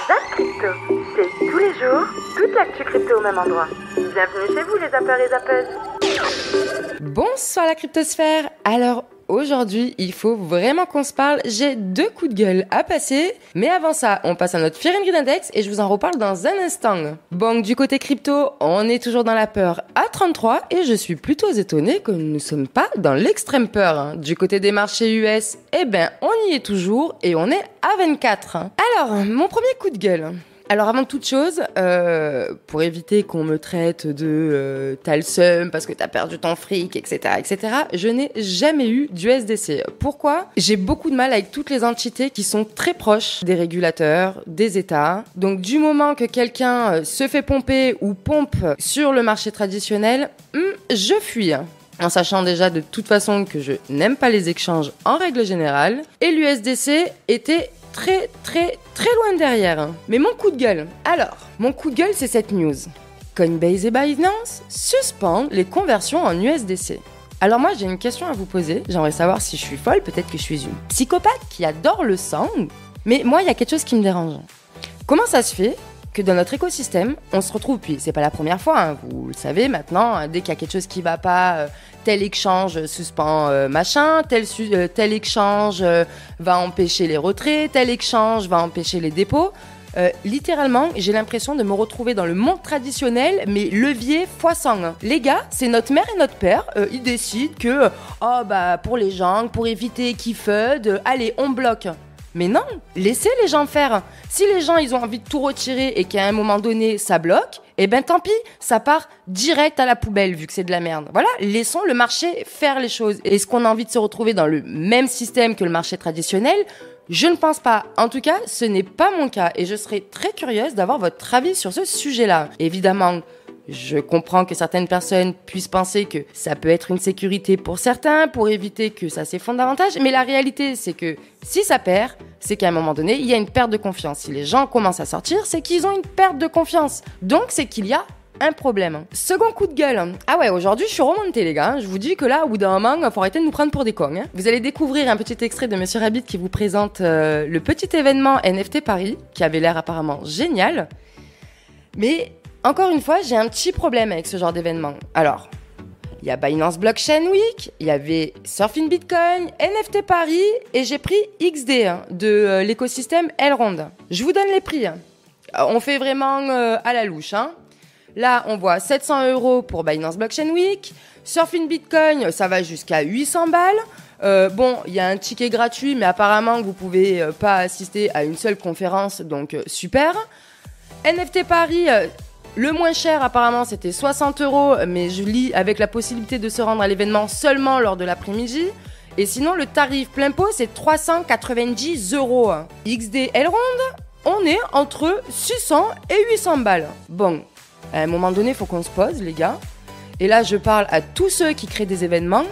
Zap Crypto, c'est tous les jours, toute l'actu crypto au même endroit. Bienvenue chez vous les zappeurs et zappeuses. Bonsoir la cryptosphère. Alors aujourd'hui, il faut vraiment qu'on se parle. J'ai 2 coups de gueule à passer. Mais avant ça, on passe à notre Fear and Greed Index et je vous en reparle dans un instant. Bon, du côté crypto, on est toujours dans la peur à 33 et je suis plutôt étonnée que nous ne sommes pas dans l'extrême peur. Du côté des marchés US, on y est toujours et on est à 24. Alors, mon premier coup de gueule. Alors avant toute chose, pour éviter qu'on me traite de t'as le seum parce que t'as perdu ton fric, etc., je n'ai jamais eu d'USDC. Pourquoi ? J'ai beaucoup de mal avec toutes les entités qui sont très proches des régulateurs, des États. Donc du moment que quelqu'un se fait pomper ou pompe sur le marché traditionnel, je fuis. En sachant déjà de toute façon que je n'aime pas les échanges en règle générale. Et l'USDC était très loin derrière. Mais mon coup de gueule. Alors, mon coup de gueule, c'est cette news. Coinbase et Binance suspendent les conversions en USDC. Alors moi, j'ai une question à vous poser. J'aimerais savoir si je suis folle, peut-être que je suis une psychopathe qui adore le sang. Mais moi, il y a quelque chose qui me dérange. Comment ça se fait que dans notre écosystème, on se retrouve, puis c'est pas la première fois, vous le savez maintenant, dès qu'il y a quelque chose qui va pas, tel échange suspend machin, tel échange va empêcher les retraits, tel échange va empêcher les dépôts. Littéralement, j'ai l'impression de me retrouver dans le monde traditionnel, mais levier x100. Les gars, c'est notre mère et notre père, ils décident que, pour les gens, pour éviter qu'ils FUD, allez, on bloque. Mais non, laissez les gens faire. Si les gens, ils ont envie de tout retirer et qu'à un moment donné, ça bloque, tant pis, ça part direct à la poubelle vu que c'est de la merde. Voilà, laissons le marché faire les choses. Est-ce qu'on a envie de se retrouver dans le même système que le marché traditionnel ? Je ne pense pas. En tout cas, ce n'est pas mon cas et je serais très curieuse d'avoir votre avis sur ce sujet-là. Évidemment, je comprends que certaines personnes puissent penser que ça peut être une sécurité pour certains, pour éviter que ça s'effondre davantage. Mais la réalité, c'est que si ça perd, c'est qu'à un moment donné, il y a une perte de confiance. Si les gens commencent à sortir, c'est qu'ils ont une perte de confiance. Donc, c'est qu'il y a un problème. Second coup de gueule. Ah ouais, aujourd'hui, je suis remontée, les gars. Je vous dis que là, au bout d'un moment, il faut arrêter de nous prendre pour des cons. Vous allez découvrir un petit extrait de Monsieur Rabbit qui vous présente le petit événement NFT Paris, qui avait l'air apparemment génial. Mais encore une fois, j'ai un petit problème avec ce genre d'événement. Alors, il y a Binance Blockchain Week, il y avait Surfing Bitcoin, NFT Paris et j'ai pris XD de l'écosystème Elrond. Je vous donne les prix. On fait vraiment à la louche. Là, on voit 700 € pour Binance Blockchain Week. Surfing Bitcoin, ça va jusqu'à 800 balles. Il y a un ticket gratuit, mais apparemment, vous pouvez pas assister à une seule conférence, donc super. NFT Paris, le moins cher apparemment c'était 60 €, mais je lis avec la possibilité de se rendre à l'événement seulement lors de l'après-midi. Et sinon le tarif plein pot c'est 390 €. XD Elrond, on est entre 600 et 800 balles. Bon, à un moment donné il faut qu'on se pose les gars. Et là je parle à tous ceux qui créent des événements.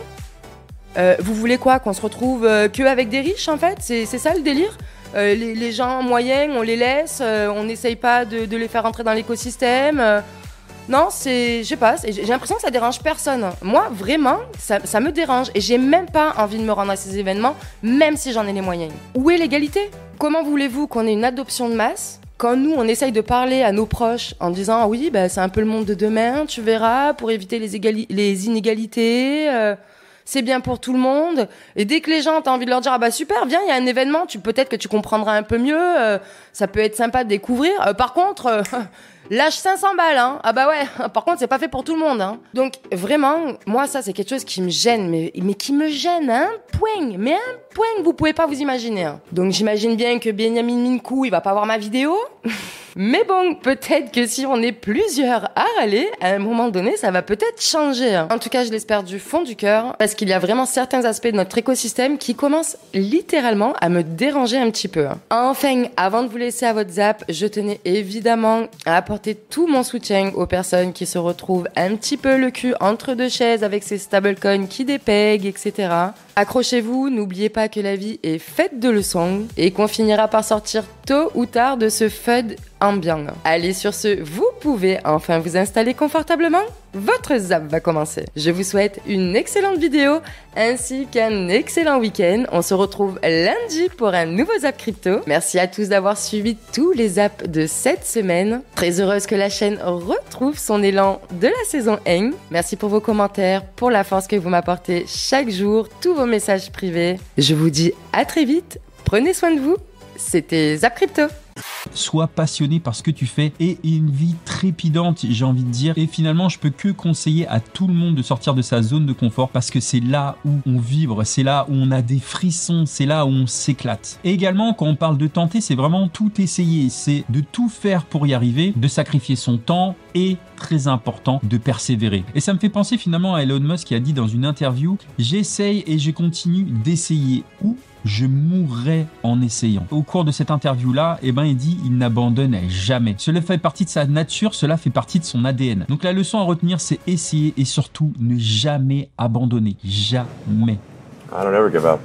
Vous voulez quoi, qu'on se retrouve que avec des riches en fait ? C'est ça le délire ? Les gens moyens, on les laisse, on n'essaye pas de les faire rentrer dans l'écosystème. Non, je sais pas, j'ai l'impression que ça dérange personne. Moi, vraiment, ça me dérange et j'ai même pas envie de me rendre à ces événements, même si j'en ai les moyens. Où est l'égalité ? Comment voulez-vous qu'on ait une adoption de masse quand nous, on essaye de parler à nos proches en disant « Ah oui, c'est un peu le monde de demain, tu verras, pour éviter les inégalités... c'est bien pour tout le monde. » Et dès que les gens, t'as envie de leur dire « Ah super, viens, il y a un événement, peut-être que tu comprendras un peu mieux, ça peut être sympa de découvrir. Par contre, lâche 500 balles, hein. Ah bah ouais, par contre, c'est pas fait pour tout le monde, hein. » Donc, vraiment, moi, ça, c'est quelque chose qui me gêne, mais qui me gêne à un point que vous pouvez pas vous imaginer. Hein. Donc, j'imagine bien que Benjamin Minkou, il va pas voir ma vidéo. Mais bon, peut-être que si on est plusieurs à râler, à un moment donné, ça va peut-être changer. En tout cas, je l'espère du fond du cœur, parce qu'il y a vraiment certains aspects de notre écosystème qui commencent littéralement à me déranger un petit peu. Enfin, avant de vous laisser à votre zap, je tenais évidemment à apporter tout mon soutien aux personnes qui se retrouvent un petit peu le cul entre deux chaises avec ces stablecoins qui dépèguent, etc. Accrochez-vous, n'oubliez pas que la vie est faite de leçons et qu'on finira par sortir tôt ou tard de ce FUD ambiant. Allez, sur ce, vous pouvez enfin vous installer confortablement. Votre zap va commencer. Je vous souhaite une excellente vidéo ainsi qu'un excellent week-end. On se retrouve lundi pour un nouveau Zap Crypto. Merci à tous d'avoir suivi tous les zaps de cette semaine. Très heureuse que la chaîne retrouve son élan de la saison 1. Merci pour vos commentaires, pour la force que vous m'apportez chaque jour, tous vos messages privés. Je vous dis à très vite. Prenez soin de vous. C'était Zap Crypto. Sois passionné par ce que tu fais et une vie trépidante, j'ai envie de dire. Et finalement, je peux que conseiller à tout le monde de sortir de sa zone de confort parce que c'est là où on vibre, c'est là où on a des frissons, c'est là où on s'éclate. Et également, quand on parle de tenter, c'est vraiment tout essayer, c'est de tout faire pour y arriver, de sacrifier son temps et, très important, de persévérer. Et ça me fait penser finalement à Elon Musk qui a dit dans une interview « J'essaye et je continue d'essayer » ou je mourrai en essayant. Au cours de cette interview-là, il dit il n'abandonne jamais. Cela fait partie de sa nature, cela fait partie de son ADN. Donc la leçon à retenir, c'est essayer et surtout ne jamais abandonner. Jamais. I don't ever give up.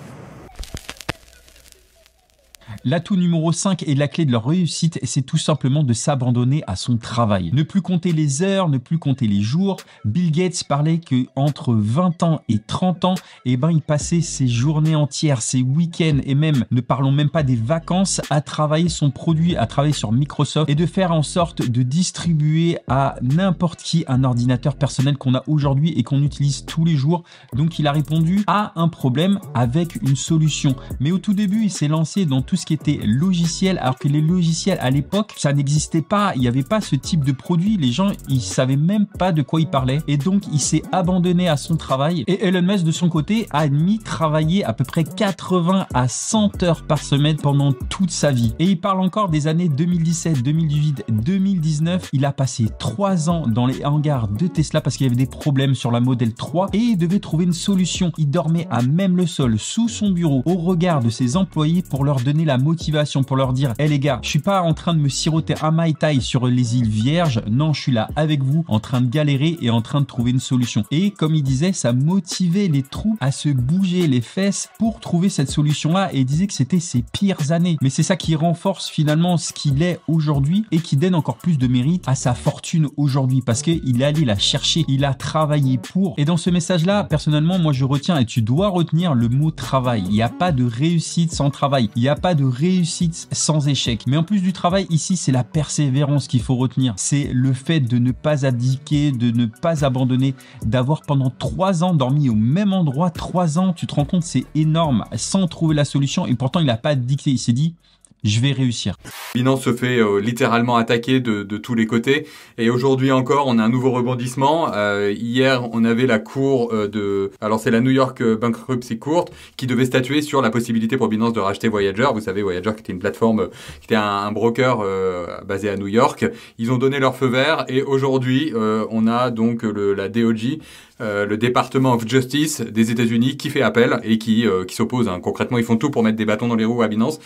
L'atout numéro 5 et la clé de leur réussite, c'est tout simplement de s'abandonner à son travail. Ne plus compter les heures, ne plus compter les jours. Bill Gates parlait que entre 20 ans et 30 ans, il passait ses journées entières, ses week-ends et même, ne parlons même pas des vacances, à travailler son produit, à travailler sur Microsoft et de faire en sorte de distribuer à n'importe qui un ordinateur personnel qu'on a aujourd'hui et qu'on utilise tous les jours. Donc il a répondu à un problème avec une solution. Mais au tout début, il s'est lancé dans tout ce qui était logiciel, alors que les logiciels à l'époque, ça n'existait pas, il n'y avait pas ce type de produit, les gens, ils savaient même pas de quoi ils parlaient, et donc il s'est abandonné à son travail, et Elon Musk de son côté a admis travailler à peu près 80 à 100 heures par semaine pendant toute sa vie, et il parle encore des années 2017, 2018, 2019, il a passé 3 ans dans les hangars de Tesla parce qu'il y avait des problèmes sur la Model 3, et il devait trouver une solution, il dormait à même le sol, sous son bureau, au regard de ses employés pour leur donner la motivation, pour leur dire les gars, je suis pas en train de me siroter un Mai Tai sur les îles Vierges, non, je suis là avec vous en train de galérer et en train de trouver une solution. Et comme il disait, ça motivait les troupes à se bouger les fesses pour trouver cette solution là, et il disait que c'était ses pires années, mais c'est ça qui renforce finalement ce qu'il est aujourd'hui et qui donne encore plus de mérite à sa fortune aujourd'hui parce qu'il est allé la chercher, il a travaillé pour. Et dans ce message là, personnellement, moi je retiens, et tu dois retenir le mot travail. Il n'y a pas de réussite sans travail, il n'y a pas de réussite sans échec. Mais en plus du travail, ici, c'est la persévérance qu'il faut retenir. C'est le fait de ne pas abdiquer, de ne pas abandonner, d'avoir pendant 3 ans dormi au même endroit. 3 ans, tu te rends compte, c'est énorme, sans trouver la solution. Et pourtant, il n'a pas abdiqué, il s'est dit je vais réussir. Binance se fait littéralement attaquer de tous les côtés. Et aujourd'hui encore, on a un nouveau rebondissement. Hier, on avait la cour alors c'est la New York Bankruptcy Court qui devait statuer sur la possibilité pour Binance de racheter Voyager. Vous savez, Voyager qui était une plateforme, qui était un broker basé à New York. Ils ont donné leur feu vert et aujourd'hui, on a donc la DOJ, le Department of Justice des États-Unis qui fait appel et qui s'oppose. Concrètement, ils font tout pour mettre des bâtons dans les roues à Binance.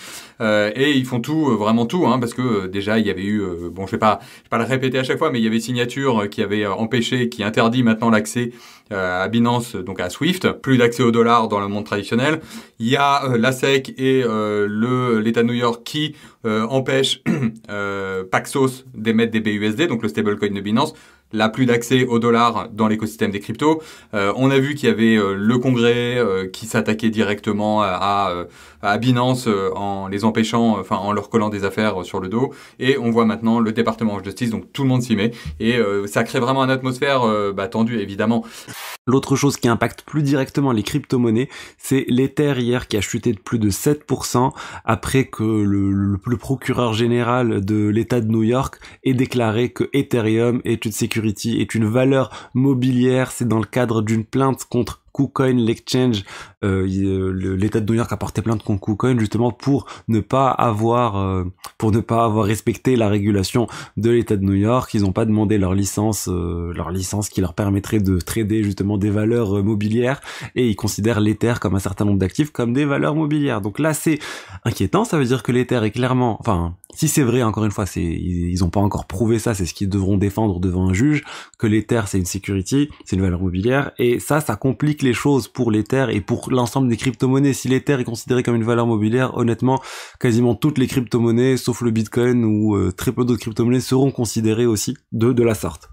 Et ils font tout, vraiment tout, parce que déjà il y avait eu, bon je vais pas le répéter à chaque fois, mais il y avait Signature qui avait empêché, qui interdit maintenant l'accès à Binance, donc à Swift, plus d'accès au dollar dans le monde traditionnel. Il y a la SEC et l'État de New York qui empêchent Paxos d'émettre des BUSD, donc le stablecoin de Binance. Là, plus d'accès au dollar dans l'écosystème des cryptos. On a vu qu'il y avait le Congrès qui s'attaquait directement à Binance en les empêchant, en leur collant des affaires sur le dos. Et on voit maintenant le département de justice, donc tout le monde s'y met. Et ça crée vraiment une atmosphère tendue, évidemment. L'autre chose qui impacte plus directement les crypto-monnaies, c'est l'Ether hier qui a chuté de plus de 7% après que le procureur général de l'État de New York ait déclaré que Ethereum est une security, est une valeur mobilière. C'est dans le cadre d'une plainte contre KuCoin, l'exchange. L'État de New York a porté plainte contre KuCoin justement pour ne pas avoir respecté la régulation de l'État de New York. Ils n'ont pas demandé leur licence qui leur permettrait de trader justement des valeurs mobilières, et ils considèrent l'Ether comme un certain nombre d'actifs comme des valeurs mobilières. Donc là, c'est inquiétant. Ça veut dire que l'Ether est clairement, si c'est vrai, encore une fois, ils ont pas encore prouvé ça, c'est ce qu'ils devront défendre devant un juge, que l'Ether c'est une security, c'est une valeur mobilière, et ça complique complique les choses pour l'Ether et pour l'ensemble des crypto-monnaies. Si l'Ether est considéré comme une valeur mobilière, honnêtement, quasiment toutes les crypto-monnaies, sauf le Bitcoin ou très peu d'autres crypto-monnaies, seront considérées aussi de la sorte.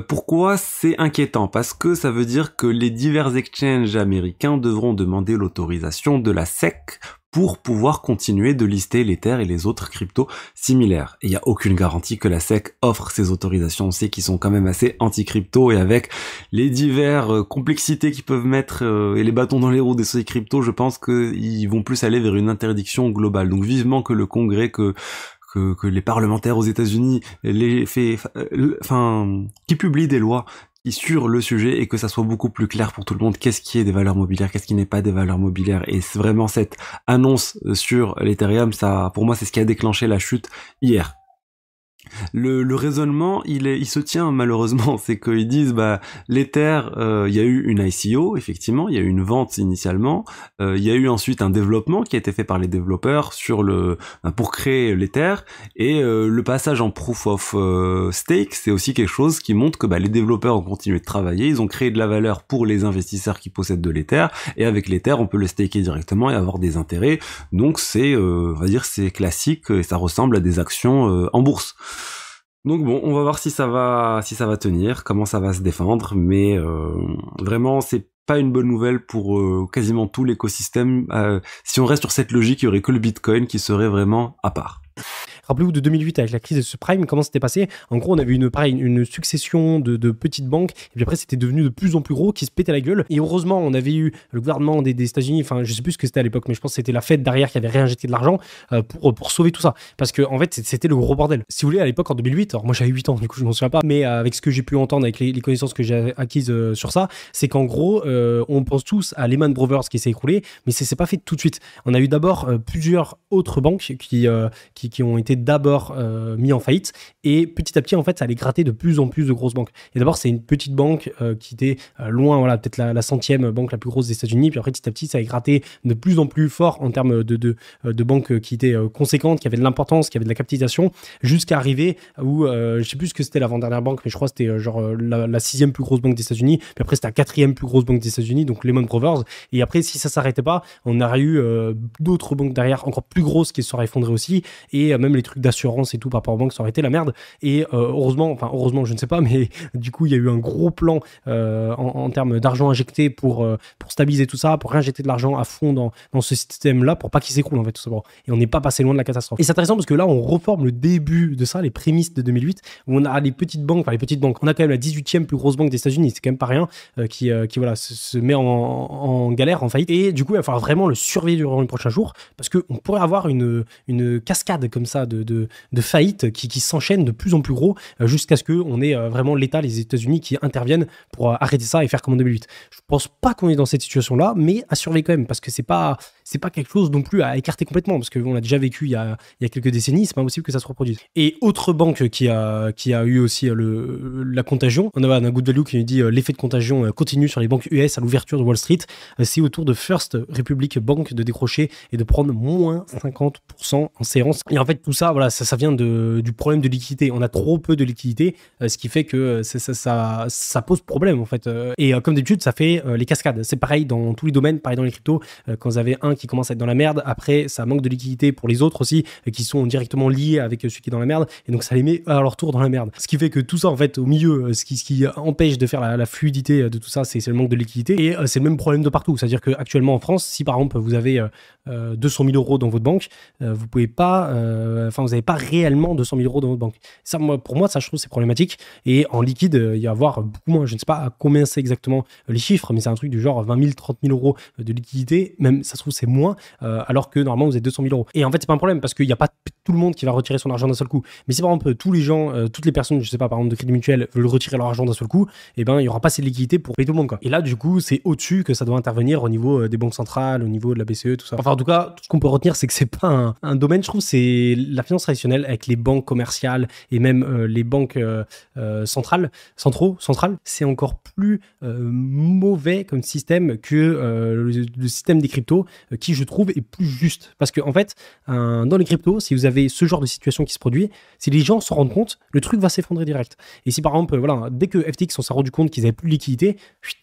Pourquoi c'est inquiétant? Parce que ça veut dire que les divers exchanges américains devront demander l'autorisation de la SEC pour pouvoir continuer de lister l'Ether et les autres cryptos similaires. Et il n'y a aucune garantie que la SEC offre ces autorisations. On sait qu'ils sont quand même assez anti-crypto, et avec les diverses complexités qu'ils peuvent mettre et les bâtons dans les roues des sociétés crypto, je pense qu'ils vont plus aller vers une interdiction globale. Donc vivement que le Congrès, que les parlementaires aux États-Unis qui publient des lois sur le sujet et que ça soit beaucoup plus clair pour tout le monde qu'est-ce qui est des valeurs mobilières, qu'est-ce qui n'est pas des valeurs mobilières. Et c'est vraiment cette annonce sur l'Ethereum, ça, pour moi, c'est ce qui a déclenché la chute hier. Le raisonnement, il se tient malheureusement, c'est qu'ils disent l'Ether, il y a eu une ICO, effectivement, il y a eu une vente initialement, il y a eu ensuite un développement qui a été fait par les développeurs pour créer l'Ether, et le passage en proof of stake, c'est aussi quelque chose qui montre que les développeurs ont continué de travailler, ils ont créé de la valeur pour les investisseurs qui possèdent de l'Ether, et avec l'Ether, on peut le staker directement et avoir des intérêts. Donc c'est, on va dire, c'est classique et ça ressemble à des actions en bourse. Donc bon, on va voir si ça va tenir, comment ça va se défendre, mais vraiment c'est pas une bonne nouvelle pour quasiment tout l'écosystème. Si on reste sur cette logique, il y aurait que le Bitcoin qui serait vraiment à part. Rappelez-vous de 2008 avec la crise de subprime, comment c'était passé? En gros, on avait une succession de petites banques, et puis après, c'était devenu de plus en plus gros, qui se pétaient la gueule. Et heureusement, on avait eu le gouvernement des États-Unis, enfin, je sais plus ce que c'était à l'époque, mais je pense que c'était la Fed derrière qui avait réinjecté de l'argent pour sauver tout ça. Parce que, en fait, c'était le gros bordel. Si vous voulez, à l'époque, en 2008, alors moi j'avais 8 ans, du coup, je m'en souviens pas, mais avec ce que j'ai pu entendre, avec les connaissances que j'ai acquises sur ça, c'est qu'en gros, on pense tous à Lehman Brothers qui s'est écroulé, mais c'est pas fait tout de suite. On a eu d'abord plusieurs autres banques qui ont été d'abord mis en faillite, et petit à petit en fait ça allait gratter de plus en plus de grosses banques. Et d'abord c'est une petite banque qui était loin, voilà, peut-être la 100e banque la plus grosse des États-Unis, puis après petit à petit ça allait gratter de plus en plus fort en termes de banques qui étaient conséquentes, qui avaient de l'importance, qui avaient de la capitalisation, jusqu'à arriver où je sais plus ce que c'était l'avant-dernière banque, mais je crois que c'était la 6e plus grosse banque des États-Unis, puis après c'était la 4e plus grosse banque des États-Unis, donc Lehman Brothers. Et après si ça s'arrêtait pas, on aurait eu d'autres banques derrière encore plus grosses qui se seraient effondrées aussi, et même les trucs d'assurance et tout par rapport aux banques, ça aurait été la merde. Et heureusement je ne sais pas, mais du coup il y a eu un gros plan en termes d'argent injecté pour stabiliser tout ça, pour réinjecter de l'argent à fond dans ce système-là pour pas qu'il s'écroule en fait tout simplement. Et on n'est pas passé loin de la catastrophe. Et c'est intéressant parce que là on reforme le début de ça, les prémices de 2008, où on a les petites banques, on a quand même la 18e plus grosse banque des États-Unis, c'est quand même pas rien, qui voilà se met en galère, en faillite. Et du coup il va falloir vraiment le surveiller durant les prochains jours, parce qu'on pourrait avoir une cascade comme ça de faillites qui s'enchaînent de plus en plus gros, jusqu'à ce qu'on ait vraiment l'État, les États-Unis qui interviennent pour arrêter ça et faire comme en 2008. Je pense pas qu'on est dans cette situation-là, mais à surveiller quand même, parce que c'est pas quelque chose non plus à écarter complètement, parce qu'on l'a déjà vécu il y a quelques décennies, c'est pas possible que ça se reproduise. Et autre banque qui a eu aussi la contagion, on a un good value qui nous dit l'effet de contagion continue sur les banques US à l'ouverture de Wall Street, c'est au tour de First Republic Bank de décrocher et de prendre moins 50% en séance. Et en fait tout ça, voilà, ça vient du problème de liquidité. On a trop peu de liquidité, ce qui fait que ça pose problème en fait. Et comme d'habitude, ça fait les cascades. C'est pareil dans tous les domaines, pareil dans les cryptos. Quand vous avez un qui commence à être dans la merde, après ça manque de liquidité pour les autres aussi, qui sont directement liés avec celui qui est dans la merde, et donc ça les met à leur tour dans la merde. Ce qui fait que tout ça en fait au milieu, ce qui empêche de faire la fluidité de tout ça, c'est le manque de liquidité. Et c'est le même problème de partout. C'est-à-dire qu'actuellement en France, si par exemple vous avez 200 000 euros dans votre banque, vous pouvez pas, vous n'avez pas réellement 200 000 euros dans votre banque. Ça, pour moi, ça, je trouve, c'est problématique. Et en liquide, il y a avoir beaucoup moins. Je ne sais pas à combien c'est exactement les chiffres, mais c'est un truc du genre 20 000, 30 000 euros de liquidité. Même, ça se trouve, c'est moins, alors que normalement, vous êtes 200 000 euros. Et en fait, c'est pas un problème parce qu'il n'y a pas tout le monde qui va retirer son argent d'un seul coup. Mais si par exemple, tous les gens, toutes les personnes, je sais pas, par exemple, de Crédit Mutuel veulent retirer leur argent d'un seul coup, eh ben, il n'y aura pas assez de liquidité pour payer tout le monde, quoi. Et là, du coup, c'est au-dessus que ça doit intervenir au niveau des banques centrales, au niveau de la BCE, tout ça. Enfin, en tout cas, tout ce qu'on peut retenir, c'est que c'est pas un domaine, je trouve, c'est la finance traditionnelle avec les banques commerciales et même les banques centrales, c'est encore plus mauvais comme système que le système des cryptos, qui je trouve est plus juste. Parce que en fait, dans les cryptos, si vous avez avait ce genre de situation qui se produit, si les gens s'en rendent compte, le truc va s'effondrer direct. Et si par exemple, voilà, dès que FTX on s'est rendu compte qu'ils avaient plus de liquidité,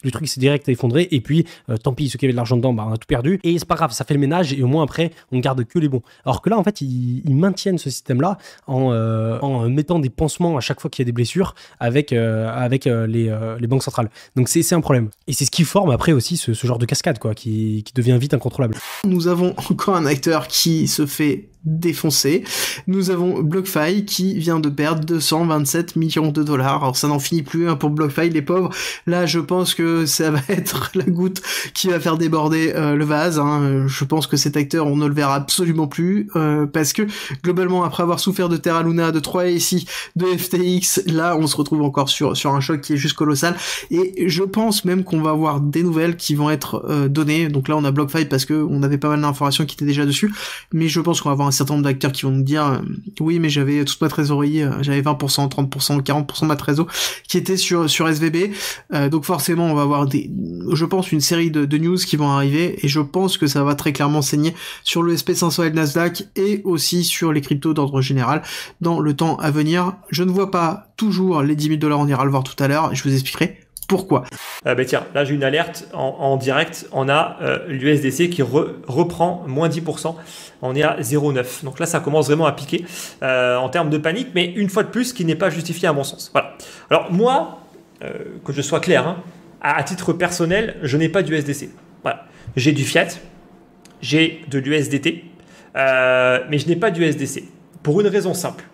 le truc s'est direct effondré, et puis tant pis, ceux qui avaient de l'argent dedans, bah, on a tout perdu, et c'est pas grave, ça fait le ménage, et au moins après, on garde que les bons. Alors que là, en fait, ils maintiennent ce système-là en mettant des pansements à chaque fois qu'il y a des blessures avec les banques centrales. Donc c'est un problème. Et c'est ce qui forme après aussi ce genre de cascade, quoi, qui devient vite incontrôlable. Nous avons encore un acteur qui se fait défoncé. Nous avons BlockFi qui vient de perdre 227 millions de dollars. Alors ça n'en finit plus pour BlockFi, les pauvres. Là, je pense que ça va être la goutte qui va faire déborder le vase. Je pense que cet acteur, on ne le verra absolument plus parce que globalement, après avoir souffert de Terra Luna, de 3AC, de FTX, là, on se retrouve encore sur un choc qui est juste colossal. Et je pense même qu'on va avoir des nouvelles qui vont être données. Donc là, on a BlockFi parce que on avait pas mal d'informations qui étaient déjà dessus, mais je pense qu'on va avoir un certain nombre d'acteurs qui vont nous dire oui, mais j'avais toute ma trésorerie, j'avais 20%, 30%, 40% de ma trésor qui était sur SVB, donc forcément on va avoir je pense une série de news qui vont arriver, et je pense que ça va très clairement saigner sur le SP500 et le Nasdaq, et aussi sur les cryptos d'ordre général dans le temps à venir. Je ne vois pas toujours les 10 000 $, on ira le voir tout à l'heure, et je vous expliquerai pourquoi. Tiens, là j'ai une alerte en direct, on a l'USDC qui reprend moins 10%, on est à 0,9. Donc là ça commence vraiment à piquer en termes de panique, mais une fois de plus, ce qui n'est pas justifié à mon sens. Voilà. Alors moi, que je sois clair, à titre personnel, je n'ai pas d'USDC. Voilà. J'ai du fiat, j'ai de l'USDT, mais je n'ai pas d'USDC. Pour une raison simple.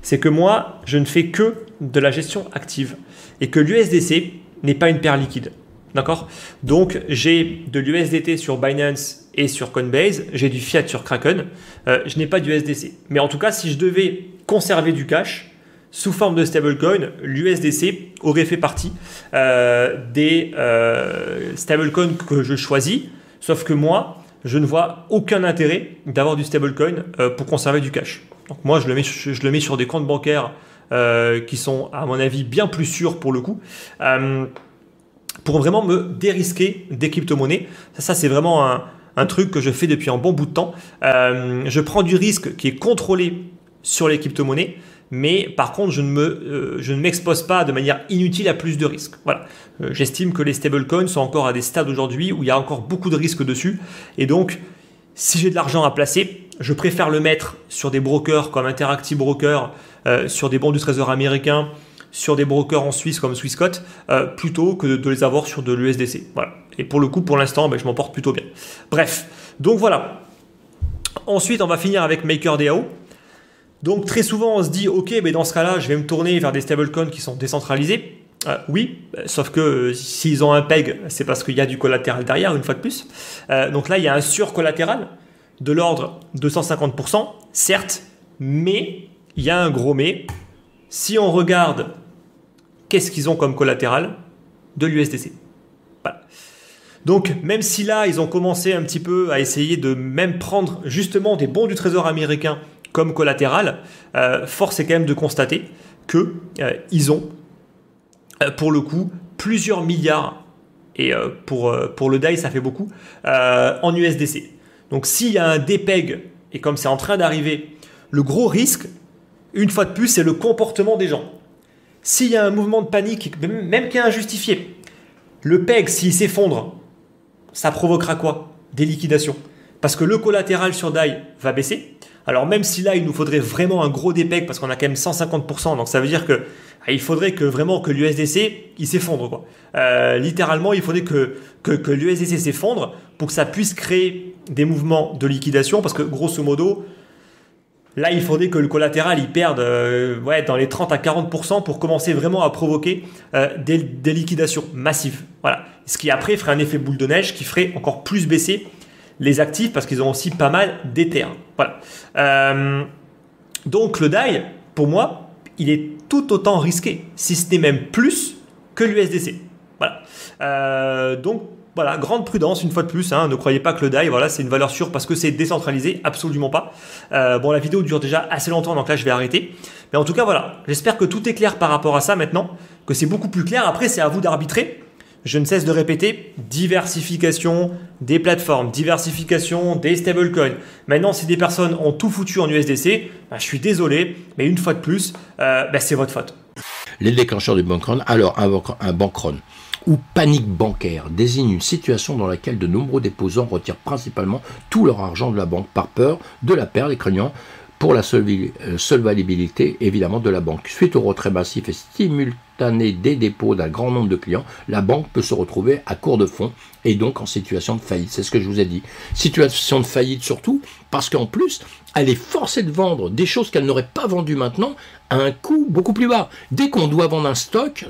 C'est que moi, je ne fais que de la gestion active et que l'USDC n'est pas une paire liquide. D'accord ? Donc, j'ai de l'USDT sur Binance et sur Coinbase, j'ai du fiat sur Kraken, je n'ai pas d'USDC. Mais en tout cas, si je devais conserver du cash sous forme de stablecoin, l'USDC aurait fait partie des stablecoins que je choisis, sauf que moi, je ne vois aucun intérêt d'avoir du stablecoin pour conserver du cash. Donc moi, je le mets sur des comptes bancaires qui sont, à mon avis, bien plus sûrs pour le coup, pour vraiment me dérisquer des crypto-monnaies. Ça c'est vraiment un truc que je fais depuis un bon bout de temps. Je prends du risque qui est contrôlé sur les crypto-monnaies, mais par contre, je ne m'expose pas de manière inutile à plus de risques. Voilà. J'estime que les stablecoins sont encore à des stades aujourd'hui où il y a encore beaucoup de risques dessus. Et donc, si j'ai de l'argent à placer, je préfère le mettre sur des brokers comme Interactive Broker, sur des bons du trésor américain, sur des brokers en Suisse comme Swissquote, plutôt que de les avoir sur de l'USDC. Voilà. Et pour le coup, pour l'instant, je m'en porte plutôt bien. Bref, donc voilà. Ensuite, on va finir avec MakerDAO. Donc très souvent, on se dit, ok, dans ce cas-là, je vais me tourner vers des stablecoins qui sont décentralisés. Oui, sauf que s'ils ont un PEG, c'est parce qu'il y a du collatéral derrière, une fois de plus. Donc là, il y a un surcollatéral de l'ordre de 150%, certes, mais il y a un gros mais. Si on regarde, qu'est-ce qu'ils ont comme collatéral ? De l'USDC. Voilà. Donc, même si là, ils ont commencé un petit peu à essayer de même prendre justement des bons du trésor américain comme collatéral, force est quand même de constater qu'ils ont, pour le coup, plusieurs milliards, et pour le DAI, ça fait beaucoup, en USDC. Donc, s'il y a un dépeg, et comme c'est en train d'arriver, le gros risque, une fois de plus, c'est le comportement des gens. S'il y a un mouvement de panique, même qui est injustifié, le PEG, s'il s'effondre, ça provoquera quoi ? Des liquidations. Parce que le collatéral sur DAI va baisser. Alors même si là, il nous faudrait vraiment un gros dépeg, parce qu'on a quand même 150%, donc ça veut dire que il faudrait que vraiment que l'USDC, il s'effondre, quoi. Littéralement, il faudrait que l'USDC s'effondre pour que ça puisse créer des mouvements de liquidation, parce que grosso modo, là, il faudrait que le collatéral il perde dans les 30 à 40% pour commencer vraiment à provoquer des liquidations massives. Voilà. Ce qui après ferait un effet boule de neige qui ferait encore plus baisser les actifs parce qu'ils ont aussi pas mal d'Ether. Voilà. Donc le DAI, pour moi, il est tout autant risqué, si ce n'est même plus que l'USDC. Voilà. Donc voilà, grande prudence une fois de plus, ne croyez pas que le DAI, voilà, c'est une valeur sûre parce que c'est décentralisé, absolument pas. La vidéo dure déjà assez longtemps, donc là je vais arrêter. Mais en tout cas, voilà, j'espère que tout est clair par rapport à ça maintenant, que c'est beaucoup plus clair. Après, c'est à vous d'arbitrer. je ne cesse de répéter, diversification des plateformes, diversification des stablecoins. Maintenant, si des personnes ont tout foutu en USDC, je suis désolé, mais une fois de plus, c'est votre faute. Les déclencheurs du bank run. Alors, un bank run ou panique bancaire désigne une situation dans laquelle de nombreux déposants retirent principalement tout leur argent de la banque par peur de la perte et craignant pour la solvabilité évidemment de la banque. Suite au retrait massif et simultané des dépôts d'un grand nombre de clients, la banque peut se retrouver à court de fonds et donc en situation de faillite. C'est ce que je vous ai dit. Situation de faillite surtout parce qu'en plus, elle est forcée de vendre des choses qu'elle n'aurait pas vendues maintenant à un coût beaucoup plus bas. Dès qu'on doit vendre un stock,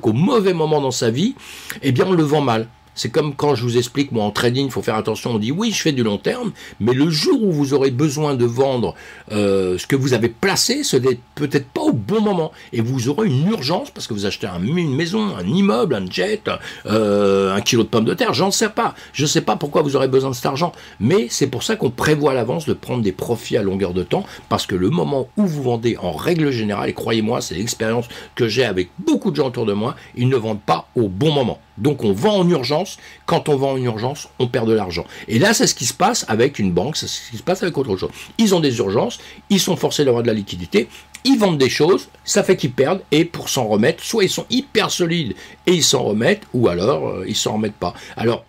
au mauvais moment dans sa vie, eh bien on le vend mal. C'est comme quand je vous explique, moi en trading, il faut faire attention, on dit oui, je fais du long terme, mais le jour où vous aurez besoin de vendre ce que vous avez placé, ce n'est peut-être pas au bon moment. Et vous aurez une urgence, parce que vous achetez une maison, un immeuble, un jet, un kilo de pommes de terre, j'en sais pas. Je sais pas pourquoi vous aurez besoin de cet argent, mais c'est pour ça qu'on prévoit à l'avance de prendre des profits à longueur de temps, parce que le moment où vous vendez, en règle générale, et croyez-moi, c'est l'expérience que j'ai avec beaucoup de gens autour de moi, ils ne vendent pas au bon moment. Donc on vend en urgence, quand on vend en urgence, on perd de l'argent. Et là, c'est ce qui se passe avec une banque, c'est ce qui se passe avec autre chose. Ils ont des urgences, ils sont forcés d'avoir de la liquidité, ils vendent des choses, ça fait qu'ils perdent, et pour s'en remettre, soit ils sont hyper solides et ils s'en remettent, ou alors ils s'en remettent pas. Alors,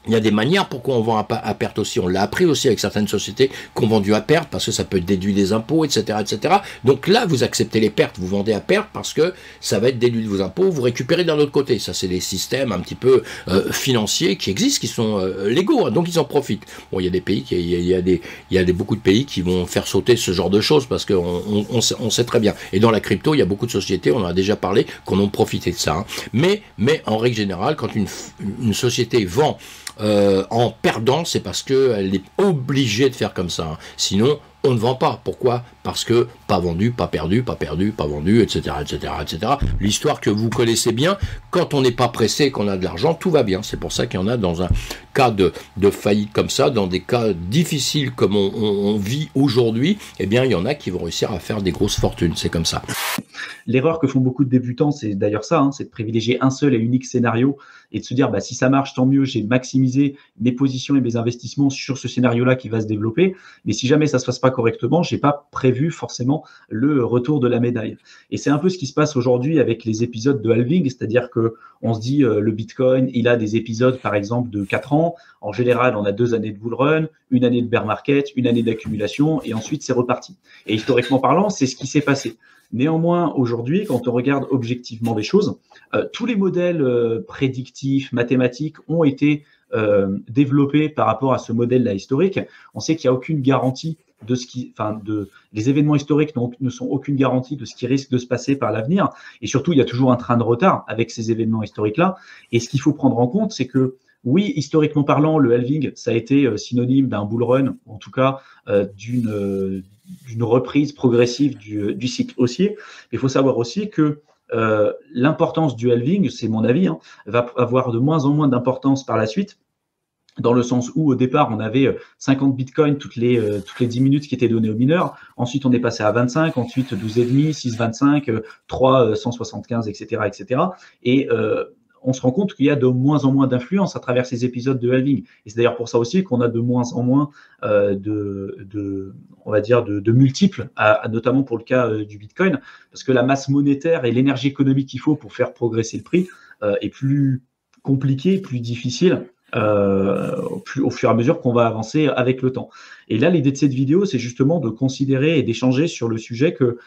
il y a des manières pourquoi on vend à perte aussi. On l'a appris aussi avec certaines sociétés qu'on vendu à perte parce que ça peut déduire des impôts, etc., etc. Donc là, vous acceptez les pertes, vous vendez à perte parce que ça va être déduit de vos impôts, vous récupérez d'un autre côté. Ça, c'est des systèmes un petit peu financiers qui existent, qui sont légaux, hein, donc ils en profitent. Bon, il y a des pays, il y a beaucoup de pays qui vont faire sauter ce genre de choses parce qu'on sait très bien. Et dans la crypto, il y a beaucoup de sociétés, on en a déjà parlé, qu'on ont profité de ça. Hein. Mais en règle générale, quand une société vend en perdant, c'est parce qu'elle est obligée de faire comme ça. Hein. Sinon, on ne vend pas. Pourquoi? Parce que pas vendu, pas perdu, pas perdu, pas vendu, etc., etc., etc. L'histoire que vous connaissez bien, quand on n'est pas pressé, qu'on a de l'argent, tout va bien. C'est pour ça qu'il y en a dans un cas de faillite comme ça, dans des cas difficiles comme on vit aujourd'hui, eh bien, il y en a qui vont réussir à faire des grosses fortunes. C'est comme ça. L'erreur que font beaucoup de débutants, c'est d'ailleurs ça, hein, c'est de privilégier un seul et unique scénario et de se dire, si ça marche, tant mieux, j'ai maximisé mes positions et mes investissements sur ce scénario-là qui va se développer. Mais si jamais ça se passe pas correctement, j'ai pas prévu forcément le retour de la médaille. Et c'est un peu ce qui se passe aujourd'hui avec les épisodes de halving, c'est-à-dire que on se dit, le Bitcoin, il a des épisodes, par exemple, de 4 ans. En général, on a 2 années de bull run, 1 année de bear market, 1 année d'accumulation, et ensuite c'est reparti. Et historiquement parlant, c'est ce qui s'est passé. Néanmoins, aujourd'hui, quand on regarde objectivement les choses, tous les modèles prédictifs, mathématiques ont été développés par rapport à ce modèle-là historique. On sait qu'il n'y a aucune garantie de ce qui, les événements historiques ne sont aucune garantie de ce qui risque de se passer par l'avenir. Et surtout, il y a toujours un train de retard avec ces événements historiques-là. Et ce qu'il faut prendre en compte, c'est que oui, historiquement parlant, le halving, ça a été synonyme d'un bull run, en tout cas d'une reprise progressive du cycle haussier. Il faut savoir aussi que l'importance du halving, c'est mon avis, hein, va avoir de moins en moins d'importance par la suite, dans le sens où au départ on avait 50 bitcoins toutes les 10 minutes qui étaient données aux mineurs, ensuite on est passé à 25, ensuite 12,5, 6,25, 3, 175, etc., etc. Et on se rend compte qu'il y a de moins en moins d'influence à travers ces épisodes de halving. Et c'est d'ailleurs pour ça aussi qu'on a de moins en moins de multiples, notamment pour le cas du Bitcoin, parce que la masse monétaire et l'énergie économique qu'il faut pour faire progresser le prix est plus compliquée, plus difficile au fur et à mesure qu'on va avancer avec le temps. Et là, l'idée de cette vidéo, c'est justement de considérer et d'échanger sur le sujet que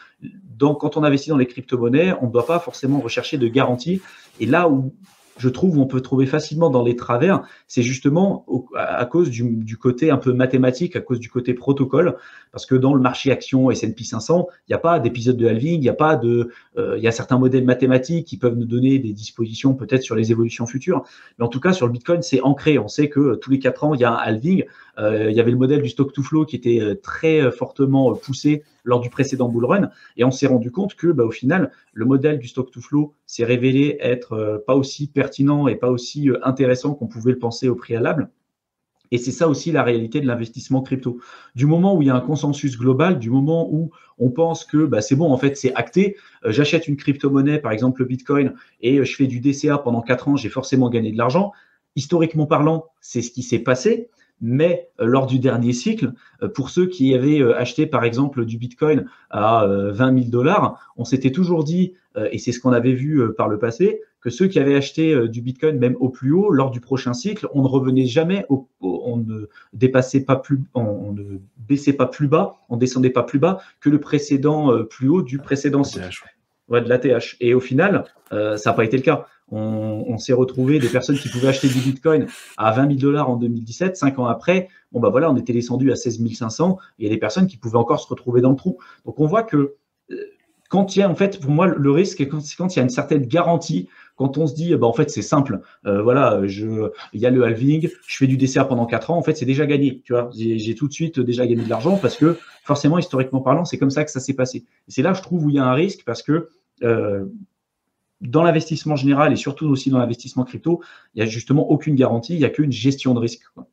quand on investit dans les crypto-monnaies, on ne doit pas forcément rechercher de garantie. Et là où je trouve on peut trouver facilement dans les travers, c'est justement à cause du côté un peu mathématique, à cause du côté protocole, parce que dans le marché action S&P 500, il n'y a pas d'épisode de halving, il y a certains modèles mathématiques qui peuvent nous donner des dispositions peut-être sur les évolutions futures, mais en tout cas sur le Bitcoin, c'est ancré. On sait que tous les 4 ans, il y a un halving. Il y avait le modèle du stock to flow qui était très fortement poussé lors du précédent bull run, et on s'est rendu compte que au final, le modèle du stock to flow s'est révélé être pas aussi pertinent et pas aussi intéressant qu'on pouvait le penser au préalable. Et c'est ça aussi la réalité de l'investissement crypto. Du moment où il y a un consensus global, du moment où on pense que c'est bon, en fait, c'est acté, j'achète une crypto-monnaie, par exemple le Bitcoin, et je fais du DCA pendant 4 ans, j'ai forcément gagné de l'argent. Historiquement parlant, c'est ce qui s'est passé. Mais lors du dernier cycle, pour ceux qui avaient acheté par exemple du Bitcoin à 20 000 $, on s'était toujours dit, et c'est ce qu'on avait vu par le passé, que ceux qui avaient acheté du Bitcoin même au plus haut, lors du prochain cycle, on ne revenait jamais, on ne dépassait pas plus, on ne baissait pas plus bas, on descendait pas plus bas que le précédent plus haut du précédent cycle. Ouais, de l'ATH. Et au final, ça n'a pas été le cas. On s'est retrouvé des personnes qui pouvaient acheter du Bitcoin à 20 000 $ en 2017, 5 ans après, on était descendu à 16 500. Il y a des personnes qui pouvaient encore se retrouver dans le trou. Donc on voit que quand il y a, en fait, pour moi, le risque, c'est quand il y a une certaine garantie, quand on se dit, en fait, c'est simple, il y a le halving, je fais du DCA pendant 4 ans, en fait, c'est déjà gagné, tu vois, j'ai tout de suite déjà gagné de l'argent parce que, forcément, historiquement parlant, c'est comme ça que ça s'est passé. Et c'est là, je trouve, où il y a un risque parce que, dans l'investissement général et surtout aussi dans l'investissement crypto, il n'y a justement aucune garantie, il n'y a qu'une gestion de risque, quoi.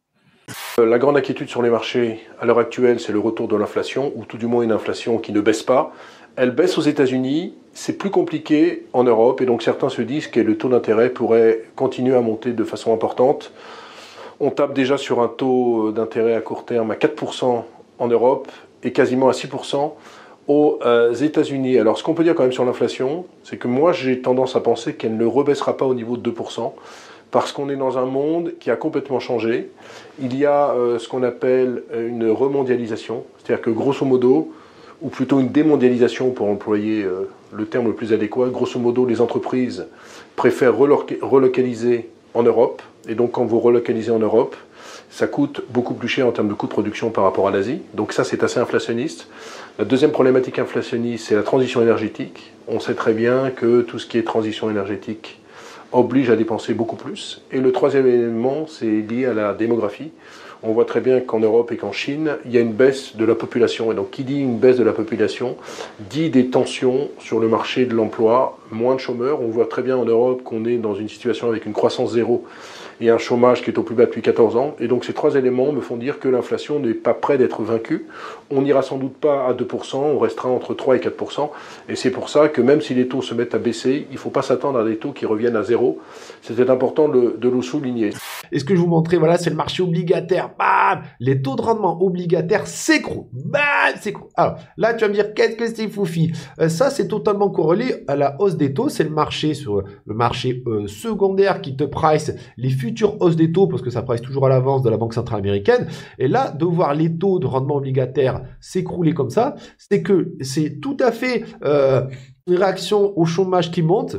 La grande inquiétude sur les marchés à l'heure actuelle, c'est le retour de l'inflation, ou tout du moins une inflation qui ne baisse pas. Elle baisse aux États-Unis, c'est plus compliqué en Europe, et donc certains se disent que le taux d'intérêt pourrait continuer à monter de façon importante. On tape déjà sur un taux d'intérêt à court terme à 4% en Europe et quasiment à 6% aux États-Unis. Alors ce qu'on peut dire quand même sur l'inflation, c'est que moi j'ai tendance à penser qu'elle ne rebaissera pas au niveau de 2%, parce qu'on est dans un monde qui a complètement changé. Il y a ce qu'on appelle une remondialisation, c'est-à-dire que grosso modo, ou plutôt une démondialisation pour employer le terme le plus adéquat, grosso modo les entreprises préfèrent relocaliser en Europe, et donc quand vous relocalisez en Europe, ça coûte beaucoup plus cher en termes de coût de production par rapport à l'Asie, donc ça c'est assez inflationniste. La deuxième problématique inflationniste, c'est la transition énergétique. On sait très bien que tout ce qui est transition énergétique oblige à dépenser beaucoup plus. Et le troisième élément, c'est lié à la démographie. On voit très bien qu'en Europe et qu'en Chine, il y a une baisse de la population. Et donc, qui dit une baisse de la population, dit des tensions sur le marché de l'emploi, moins de chômeurs. On voit très bien en Europe qu'on est dans une situation avec une croissance zéro et un chômage qui est au plus bas depuis 14 ans. Et donc, ces trois éléments me font dire que l'inflation n'est pas près d'être vaincue. On n'ira sans doute pas à 2%, on restera entre 3 et 4%. Et c'est pour ça que même si les taux se mettent à baisser, il ne faut pas s'attendre à des taux qui reviennent à zéro. C'était important de le souligner. Et ce que je vous montrais, voilà, c'est le marché obligataire. Bam! Les taux de rendement obligataires s'écroulent. Bam! S'écroulent. Alors, là, tu vas me dire, qu'est-ce que c'est, Foufi? Ça, c'est totalement corrélé à la hausse des taux. C'est le marché sur le marché secondaire qui te price les futures hausses des taux, parce que ça price toujours à l'avance de la Banque centrale américaine. Et là, de voir les taux de rendement obligataire s'écrouler comme ça, c'est que c'est tout à fait une réaction au chômage qui monte.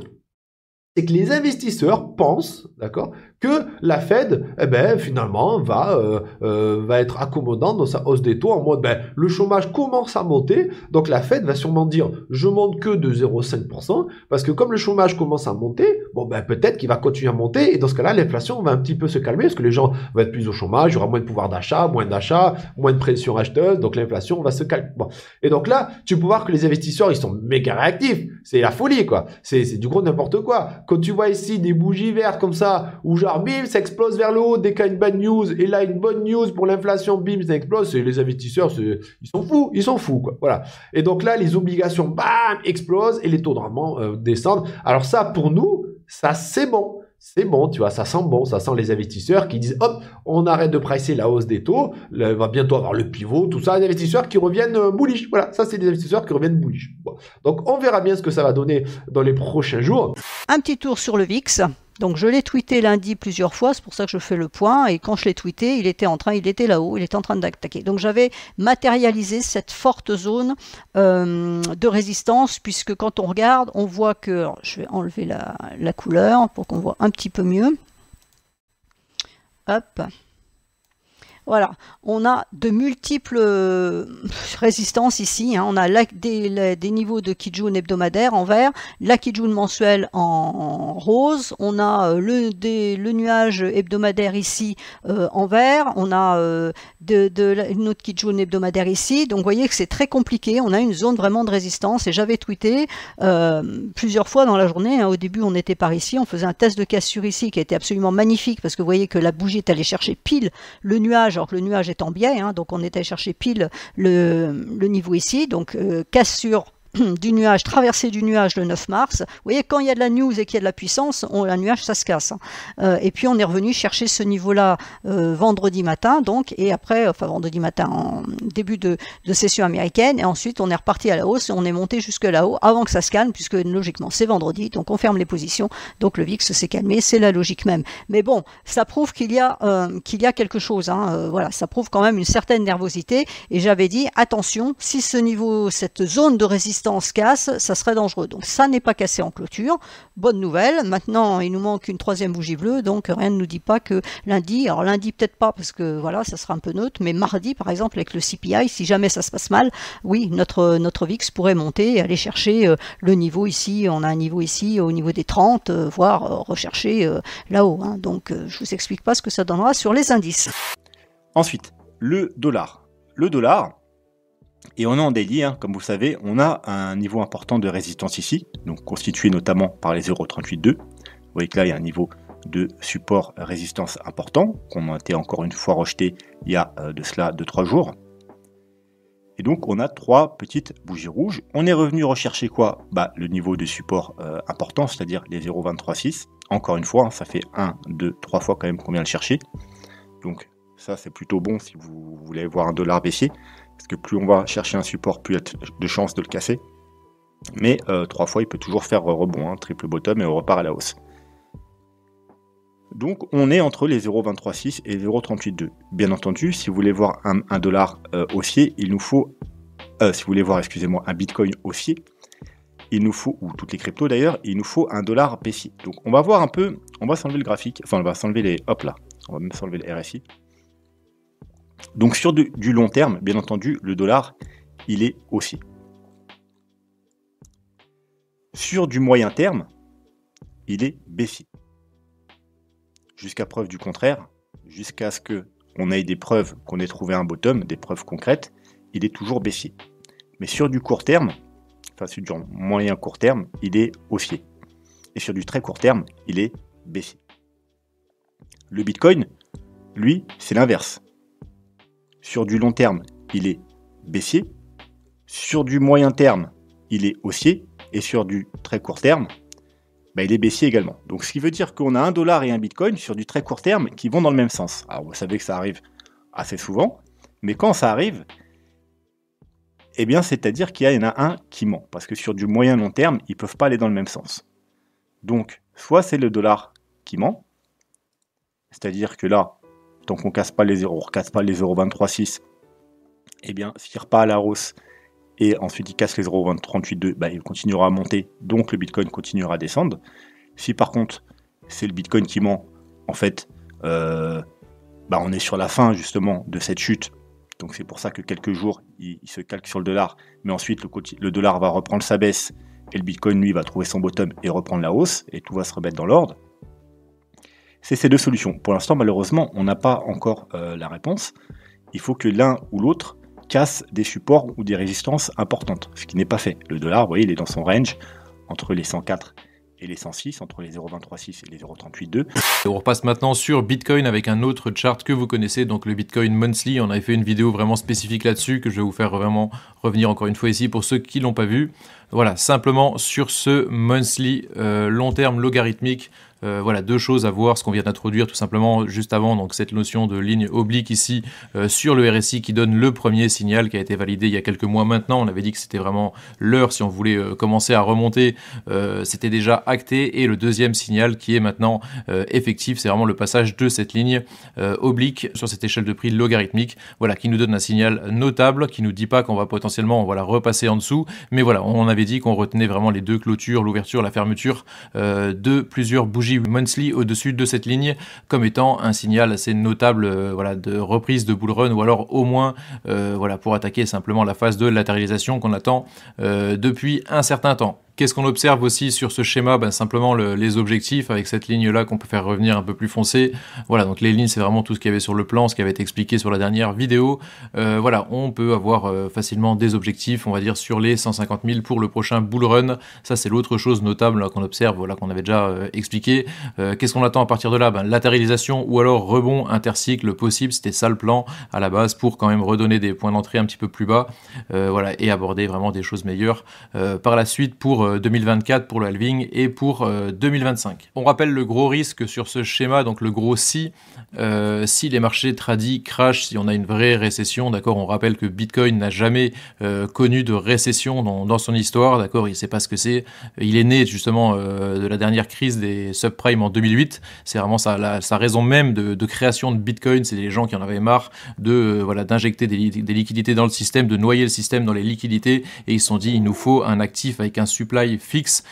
C'est que les investisseurs pensent, d'accord, que la Fed, finalement, va être accommodante dans sa hausse des taux en mode, le chômage commence à monter, donc la Fed va sûrement dire, je monte que de 0,5%, parce que comme le chômage commence à monter, peut-être qu'il va continuer à monter, et dans ce cas-là, l'inflation va un petit peu se calmer, parce que les gens vont être plus au chômage, il y aura moins de pouvoir d'achat, moins de pression acheteuse, donc l'inflation va se calmer. Bon. Et donc là, tu peux voir que les investisseurs, ils sont méga réactifs, c'est la folie, quoi. C'est du gros n'importe quoi. Quand tu vois ici des bougies vertes comme ça, où genre, bim, ça explose vers le haut dès qu'il y a une bad news, et là, une bonne news pour l'inflation, bim, ça explose, et les investisseurs, ils sont fous, quoi. Voilà. Et donc là, les obligations, bam, explosent, et les taux de rendement descendent. Alors ça, pour nous, ça, c'est bon. C'est bon, tu vois, ça sent bon, ça sent les investisseurs qui disent, hop, on arrête de pricer la hausse des taux, on va bientôt avoir le pivot, tout ça, les investisseurs qui reviennent bullish. Voilà, ça, c'est des investisseurs qui reviennent bullish. Bon. Donc, on verra bien ce que ça va donner dans les prochains jours. Un petit tour sur le VIX. Donc, je l'ai tweeté lundi plusieurs fois, c'est pour ça que je fais le point. Et quand je l'ai tweeté, il était là-haut, il était en train d'attaquer. Donc, j'avais matérialisé cette forte zone de résistance, puisque quand on regarde, on voit que... Alors, je vais enlever la couleur pour qu'on voit un petit peu mieux. Hop. Voilà, on a de multiples résistances ici. On a des niveaux de Kijun hebdomadaire en vert, la Kijun mensuelle en rose, on a le nuage hebdomadaire ici en vert, on a une autre Kijun hebdomadaire ici. Donc vous voyez que c'est très compliqué, on a une zone vraiment de résistance et j'avais tweeté plusieurs fois dans la journée. Au début on était par ici, on faisait un test de cassure ici qui a été absolument magnifique parce que vous voyez que la bougie est allée chercher pile le nuage, alors que le nuage est en biais, donc on est allé chercher pile le niveau ici, donc cassure du nuage, traversée du nuage le 9 mars. Vous voyez, quand il y a de la news et qu'il y a de la puissance, un nuage, ça se casse. Et puis, on est revenu chercher ce niveau-là vendredi matin, donc, et après, enfin, vendredi matin, en début de session américaine, et ensuite, on est reparti à la hausse et on est monté jusque là-haut avant que ça se calme, puisque logiquement, c'est vendredi, donc on ferme les positions, donc le VIX s'est calmé, c'est la logique même. Mais bon, ça prouve qu'il y a quelque chose, voilà, ça prouve quand même une certaine nervosité, et j'avais dit, attention, si ce niveau, cette zone de résistance casse, ça serait dangereux. Donc ça n'est pas cassé en clôture. Bonne nouvelle. Maintenant, il nous manque une troisième bougie bleue, donc rien ne nous dit pas que lundi, alors lundi peut-être pas parce que voilà, ça sera un peu neutre, mais mardi par exemple avec le CPI, si jamais ça se passe mal, oui, notre VIX pourrait monter et aller chercher le niveau ici. On a un niveau ici au niveau des 30, voire rechercher là-haut. Donc je vous explique pas ce que ça donnera sur les indices. Ensuite, le dollar. Le dollar, et on est en daily, comme vous savez, on a un niveau important de résistance ici, donc constitué notamment par les 0,38,2. Vous voyez que là, il y a un niveau de support résistance important, qu'on a été encore une fois rejeté il y a de cela 2-3 jours. Et donc, on a 3 petites bougies rouges. On est revenu rechercher quoi? Le niveau de support important, c'est-à-dire les 0,236. Encore une fois, ça fait 1, 2, 3 fois quand même qu'on vient le chercher. Donc, ça, c'est plutôt bon si vous voulez voir un dollar baissier. Parce que plus on va chercher un support, plus il y a de chances de le casser. Mais 3 fois, il peut toujours faire rebond, triple bottom, et on repart à la hausse. Donc, on est entre les 0,236 et 0,382. Bien entendu, si vous voulez voir un dollar haussier, il nous faut... si vous voulez voir, excusez-moi, un bitcoin haussier, il nous faut, ou toutes les cryptos d'ailleurs, il nous faut un dollar baissier. Donc, on va voir un peu... On va s'enlever le graphique. Enfin, on va s'enlever les... Hop là. On va même s'enlever le RSI. Donc sur du long terme, bien entendu, le dollar, il est haussier. Sur du moyen terme, il est baissier. Jusqu'à preuve du contraire, jusqu'à ce qu'on ait des preuves, qu'on ait trouvé un bottom, des preuves concrètes, il est toujours baissier. Mais sur du court terme, enfin sur du moyen court terme, il est haussier. Et sur du très court terme, il est baissier. Le Bitcoin, lui, c'est l'inverse. Sur du long terme, il est baissier. Sur du moyen terme, il est haussier. Et sur du très court terme, il est baissier également. Donc ce qui veut dire qu'on a un dollar et un bitcoin sur du très court terme qui vont dans le même sens. Alors vous savez que ça arrive assez souvent. Mais quand ça arrive, eh bien c'est-à-dire qu'il y en a un qui ment. Parce que sur du moyen long terme, ils ne peuvent pas aller dans le même sens. Donc soit c'est le dollar qui ment. C'est-à-dire que là, tant qu'on ne casse pas les 0,236, eh bien, s'il repart à la hausse et ensuite il casse les 0,238,2, il continuera à monter, donc le Bitcoin continuera à descendre. Si par contre, c'est le Bitcoin qui ment, en fait, on est sur la fin justement de cette chute. Donc c'est pour ça que quelques jours, il se calque sur le dollar, mais ensuite le dollar va reprendre sa baisse et le Bitcoin, lui, va trouver son bottom et reprendre la hausse, et tout va se remettre dans l'ordre. C'est ces deux solutions. Pour l'instant, malheureusement, on n'a pas encore la réponse. Il faut que l'un ou l'autre casse des supports ou des résistances importantes, ce qui n'est pas fait. Le dollar, vous voyez, il est dans son range entre les 104 et les 106, entre les 0,236 et les 0,382. Et on repasse maintenant sur Bitcoin avec un autre chart que vous connaissez, donc le Bitcoin Monthly. On avait fait une vidéo vraiment spécifique là-dessus que je vais vous faire vraiment revenir encore une fois ici pour ceux qui ne l'ont pas vu. Voilà, simplement sur ce monthly long terme logarithmique, voilà, deux choses à voir, ce qu'on vient d'introduire tout simplement juste avant, donc cette notion de ligne oblique ici sur le RSI qui donne le premier signal qui a été validé il y a quelques mois maintenant. On avait dit que c'était vraiment l'heure si on voulait commencer à remonter, c'était déjà acté, et le deuxième signal qui est maintenant effectif, c'est vraiment le passage de cette ligne oblique sur cette échelle de prix logarithmique, voilà, qui nous donne un signal notable, qui nous dit pas qu'on va potentiellement repasser en dessous, mais voilà, on avait dit qu'on retenait vraiment les deux clôtures, l'ouverture, la fermeture de plusieurs bougies doji monthly au-dessus de cette ligne comme étant un signal assez notable voilà, de reprise de bull run ou alors au moins voilà, pour attaquer simplement la phase de latéralisation qu'on attend depuis un certain temps. Qu'est-ce qu'on observe aussi sur ce schéma? Simplement les objectifs avec cette ligne-là qu'on peut faire revenir un peu plus foncée. Voilà, donc les lignes, c'est vraiment tout ce qu'il y avait sur le plan, ce qui avait été expliqué sur la dernière vidéo. Voilà, on peut avoir facilement des objectifs, on va dire, sur les 150 000 pour le prochain bull run. Ça, c'est l'autre chose notable qu'on observe, voilà, qu'on avait déjà expliqué. Qu'est-ce qu'on attend à partir de là? Latéralisation ou alors rebond intercycle possible. C'était ça le plan à la base pour quand même redonner des points d'entrée un petit peu plus bas. Voilà, et aborder vraiment des choses meilleures par la suite pour 2024 pour le halving et pour 2025. On rappelle le gros risque sur ce schéma, donc le gros si les marchés tradis crash, si on a une vraie récession, d'accord, on rappelle que Bitcoin n'a jamais connu de récession dans son histoire, d'accord, il sait pas ce que c'est, il est né justement de la dernière crise des subprimes en 2008, c'est vraiment sa raison même de création de Bitcoin, c'est les gens qui en avaient marre de voilà, d'injecter des liquidités dans le système, de noyer le système dans les liquidités, et ils se sont dit il nous faut un actif avec un supply fixe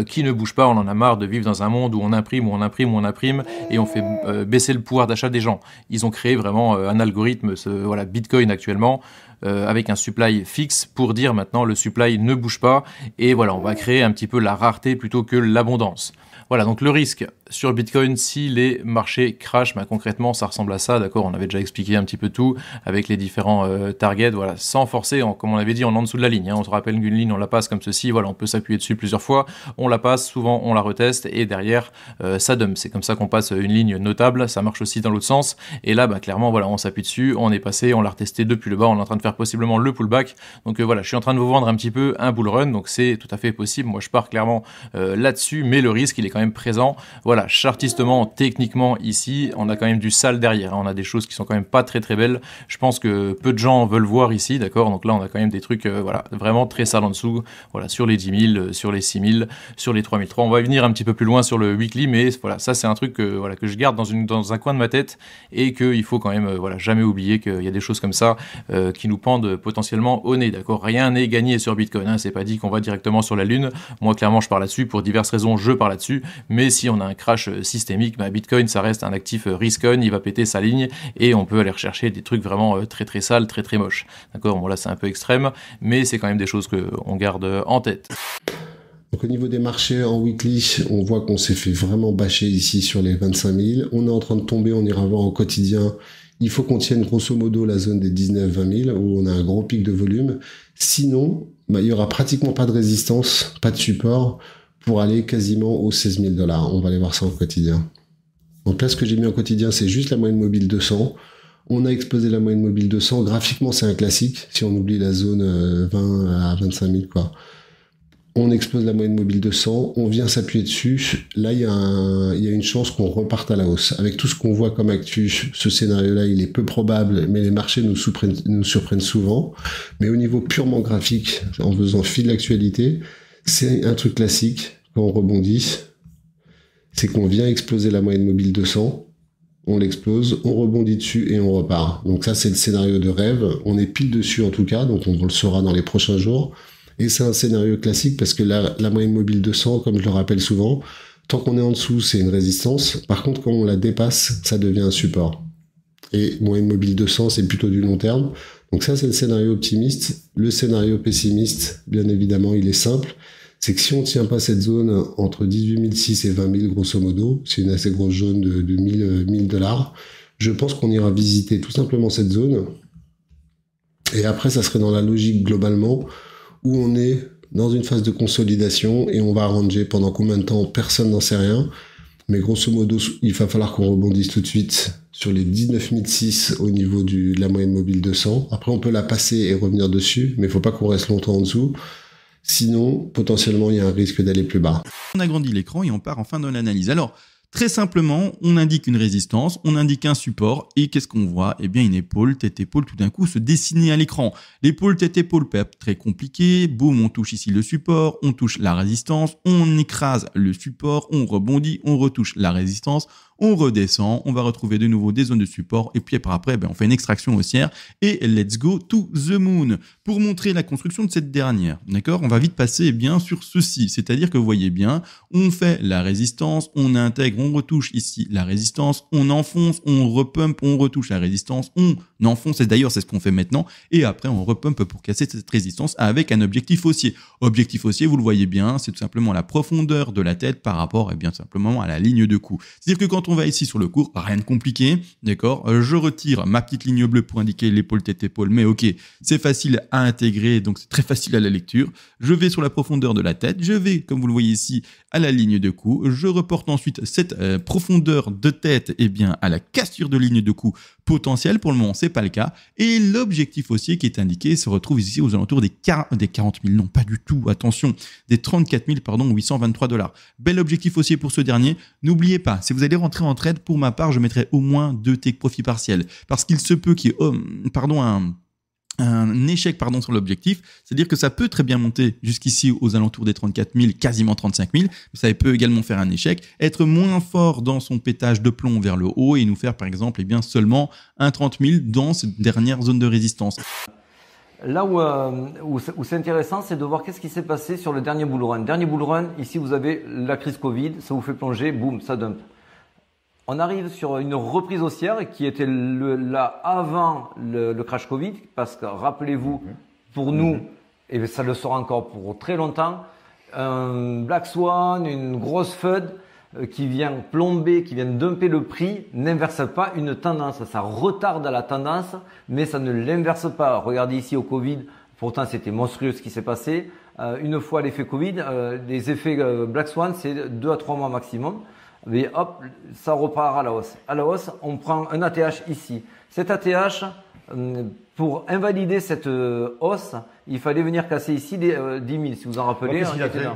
qui ne bouge pas, on en a marre de vivre dans un monde où on imprime et on fait baisser le pouvoir d'achat des gens. Ils ont créé vraiment un algorithme, voilà, Bitcoin actuellement, avec un supply fixe pour dire maintenant le supply ne bouge pas et voilà, on va créer un petit peu la rareté plutôt que l'abondance. Voilà, donc le risque sur Bitcoin, si les marchés crashent, concrètement, ça ressemble à ça, d'accord, on avait déjà expliqué un petit peu tout avec les différents targets, voilà, sans forcer, comme on avait dit, en dessous de la ligne, hein. On se rappelle qu'une ligne, on la passe comme ceci, voilà, on peut s'appuyer dessus plusieurs fois, on la passe, souvent on la reteste, et derrière, ça dump, c'est comme ça qu'on passe une ligne notable, ça marche aussi dans l'autre sens, et là, clairement, voilà, on s'appuie dessus, on est passé, on l'a retesté depuis le bas, on est en train de faire possiblement le pullback, donc voilà, je suis en train de vous vendre un petit peu un bull run, donc c'est tout à fait possible, moi je pars clairement là-dessus, mais le risque, il est quand même présent. Voilà, chartistement, techniquement, ici, on a quand même du sale derrière, hein. On a des choses qui sont quand même pas très très belles. Je pense que peu de gens veulent voir ici, d'accord. Donc là, on a quand même des trucs, voilà, vraiment très sales en dessous. Voilà, sur les 10 000, sur les 6 000, sur les 3 300. On va venir un petit peu plus loin sur le weekly, mais voilà, ça c'est un truc que, voilà, que je garde dans un coin de ma tête et qu'il faut quand même, voilà, jamais oublier qu'il y a des choses comme ça qui nous pendent potentiellement au nez, d'accord. Rien n'est gagné sur Bitcoin, hein. C'est pas dit qu'on va directement sur la lune. Moi, clairement, je pars là-dessus pour diverses raisons. Je pars là-dessus, mais si on a un crash systémique, Bitcoin ça reste un actif risk-on, il va péter sa ligne et on peut aller rechercher des trucs vraiment très très sales, très très moches. D'accord, bon là c'est un peu extrême, mais c'est quand même des choses qu'on garde en tête. Donc au niveau des marchés en weekly, on voit qu'on s'est fait vraiment bâcher ici sur les 25 000. On est en train de tomber, on ira voir en quotidien. Il faut qu'on tienne grosso modo la zone des 19-20 000 où on a un gros pic de volume. Sinon, il y aura pratiquement pas de résistance, pas de support pour aller quasiment aux 16 000 $. On va aller voir ça en quotidien. Donc là, ce que j'ai mis en quotidien, c'est juste la moyenne mobile 200. On a explosé la moyenne mobile 200. Graphiquement, c'est un classique. Si on oublie la zone 20 à 25 000, quoi. On explose la moyenne mobile 200. On vient s'appuyer dessus. Là, il y a une chance qu'on reparte à la hausse. Avec tout ce qu'on voit comme actu, ce scénario-là, il est peu probable, mais les marchés nous surprennent souvent. Mais au niveau purement graphique, en faisant fi de l'actualité, c'est un truc classique quand on rebondit, c'est qu'on vient exploser la moyenne mobile 200, on l'explose, on rebondit dessus et on repart. Donc ça, c'est le scénario de rêve. On est pile dessus en tout cas, donc on le saura dans les prochains jours. Et c'est un scénario classique parce que la moyenne mobile 200, comme je le rappelle souvent, tant qu'on est en dessous, c'est une résistance. Par contre, quand on la dépasse, ça devient un support. Et moyenne mobile 200, c'est plutôt du long terme. Donc ça, c'est le scénario optimiste. Le scénario pessimiste, bien évidemment, il est simple. C'est que si on ne tient pas cette zone entre 18 600 et 20 000, grosso modo, c'est une assez grosse zone de 1000 $, je pense qu'on ira visiter tout simplement cette zone. Et après, ça serait dans la logique globalement où on est dans une phase de consolidation et on va ranger pendant combien de temps, personne n'en sait rien. Mais grosso modo, il va falloir qu'on rebondisse tout de suite sur les 19 600 au niveau de la moyenne mobile 200. Après, on peut la passer et revenir dessus, mais il ne faut pas qu'on reste longtemps en dessous. Sinon, potentiellement, il y a un risque d'aller plus bas. On agrandit l'écran et on part en fin de l'analyse. Alors, très simplement, on indique une résistance, on indique un support, et qu'est-ce qu'on voit? Eh bien, une épaule, tête-épaule, tout d'un coup, se dessiner à l'écran. L'épaule, tête-épaule, peut être très compliqué. Boum, on touche ici le support, on touche la résistance, on écrase le support, on rebondit, on retouche la résistance, on redescend, on va retrouver de nouveau des zones de support, et puis après, on fait une extraction haussière, et let's go to the moon. Pour montrer la construction de cette dernière, d'accord, on va vite passer sur ceci, c'est-à-dire que vous voyez bien, on fait la résistance, on intègre, on retouche ici la résistance, on enfonce, on repump, on retouche la résistance, on enfonce, et d'ailleurs c'est ce qu'on fait maintenant, et après on repump pour casser cette résistance avec un objectif haussier. Objectif haussier, vous le voyez bien, c'est tout simplement la profondeur de la tête par rapport simplement à la ligne de coup. C'est-à-dire que quand on va ici sur le cours, rien de compliqué, d'accord, je retire ma petite ligne bleue pour indiquer l'épaule tête-épaule, mais ok, c'est facile à intégrer, donc c'est très facile à la lecture. Je vais sur la profondeur de la tête, je vais, comme vous le voyez ici, à la ligne de coup, je reporte ensuite cette profondeur de tête à la cassure de ligne de coup potentielle. Pour le moment, c'est pas le cas, et l'objectif haussier qui est indiqué se retrouve ici aux alentours des 40 000, non pas du tout, attention, des 34 823 $. Bel objectif haussier pour ce dernier. N'oubliez pas, si vous allez rentrer en trade, pour ma part, je mettrai au moins 2 take profit partiels, parce qu'il se peut qu'il y ait un échec sur l'objectif, c'est-à-dire que ça peut très bien monter jusqu'ici aux alentours des 34 000, quasiment 35 000, mais ça peut également faire un échec, être moins fort dans son pétage de plomb vers le haut et nous faire par exemple seulement un 30 000 dans cette dernière zone de résistance. Là où c'est intéressant, c'est de voir qu'est-ce qui s'est passé sur le dernier bull run. Dernier bull run, ici vous avez la crise Covid, ça vous fait plonger, boum, ça dump. On arrive sur une reprise haussière qui était là avant le crash Covid, parce que rappelez-vous, pour nous, et ça le sera encore pour très longtemps, un Black Swan, une grosse FUD qui vient plomber, qui vient dumper le prix, n'inverse pas une tendance. Ça retarde la tendance, mais ça ne l'inverse pas. Regardez ici au Covid, pourtant c'était monstrueux ce qui s'est passé. Une fois l'effet Covid, les effets Black Swan, c'est 2 à 3 mois maximum. Mais hop, ça repart à la hausse. À la hausse, on prend un ATH ici. Cet ATH, pour invalider cette hausse, il fallait venir casser ici des 10 000, si vous en rappelez. Qu'est-ce qu'il a fait ?